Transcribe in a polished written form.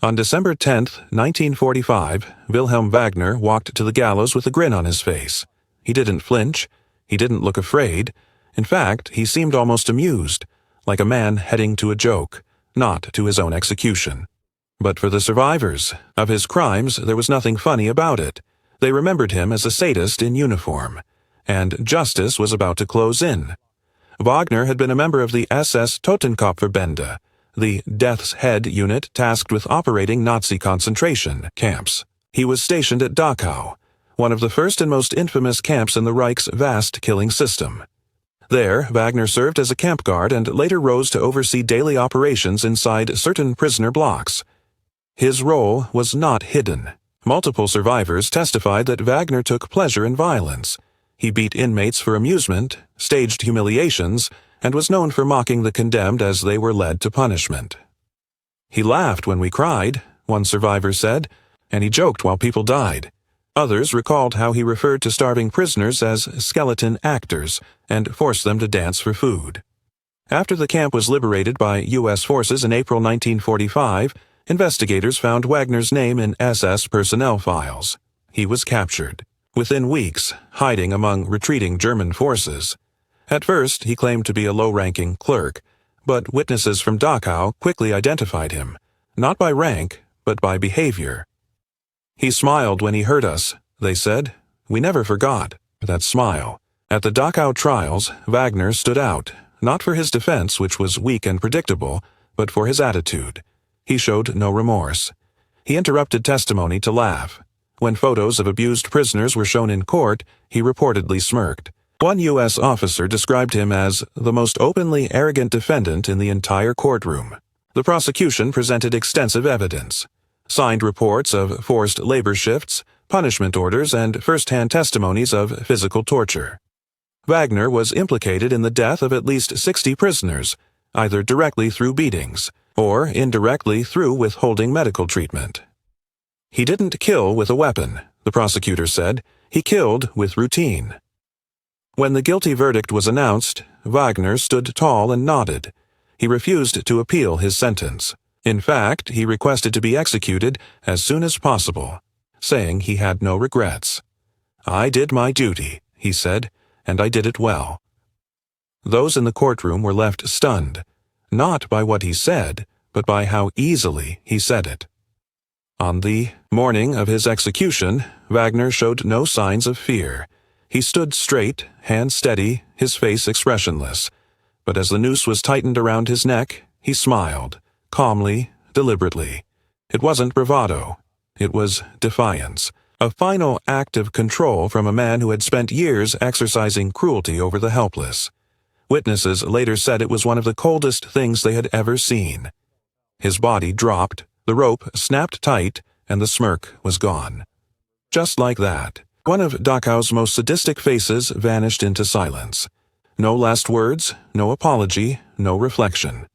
On December 10, 1945, Wilhelm Wagner walked to the gallows with a grin on his face. He didn't flinch. He didn't look afraid. In fact, he seemed almost amused, like a man heading to a joke, not to his own execution. But for the survivors of his crimes, there was nothing funny about it. They remembered him as a sadist in uniform, and justice was about to close in. Wagner had been a member of the SS Totenkopfverbände, the Death's Head unit tasked with operating Nazi concentration camps. He was stationed at Dachau, one of the first and most infamous camps in the Reich's vast killing system. There, Wagner served as a camp guard and later rose to oversee daily operations inside certain prisoner blocks. His role was not hidden. Multiple survivors testified that Wagner took pleasure in violence. He beat inmates for amusement, staged humiliations, and was known for mocking the condemned as they were led to punishment. "He laughed when we cried," one survivor said, "and he joked while people died." Others recalled how he referred to starving prisoners as skeleton actors and forced them to dance for food. After the camp was liberated by U.S. forces in April 1945, investigators found Wagner's name in SS personnel files. He was captured. Within weeks, hiding among retreating German forces. At first, he claimed to be a low-ranking clerk, but witnesses from Dachau quickly identified him, not by rank, but by behavior. "He smiled when he heard us," they said. "We never forgot that smile." At the Dachau trials, Wagner stood out, not for his defense, which was weak and predictable, but for his attitude. He showed no remorse. He interrupted testimony to laugh. When photos of abused prisoners were shown in court, he reportedly smirked. One U.S. officer described him as the most openly arrogant defendant in the entire courtroom. The prosecution presented extensive evidence. Signed reports of forced labor shifts, punishment orders, and first-hand testimonies of physical torture. Wagner was implicated in the death of at least 60 prisoners, either directly through beatings, or indirectly through withholding medical treatment. "He didn't kill with a weapon," the prosecutor said. "He killed with routine." When the guilty verdict was announced, Wagner stood tall and nodded. He refused to appeal his sentence. In fact, he requested to be executed as soon as possible, saying he had no regrets. "I did my duty," he said, "and I did it well." Those in the courtroom were left stunned, not by what he said, but by how easily he said it. On the morning of his execution, Wagner showed no signs of fear. He stood straight, hands steady, his face expressionless. But as the noose was tightened around his neck, he smiled, calmly, deliberately. It wasn't bravado. It was defiance, a final act of control from a man who had spent years exercising cruelty over the helpless. Witnesses later said it was one of the coldest things they had ever seen. His body dropped, the rope snapped tight, and the smirk was gone. Just like that, one of Dachau's most sadistic faces vanished into silence. No last words, no apology, no reflection.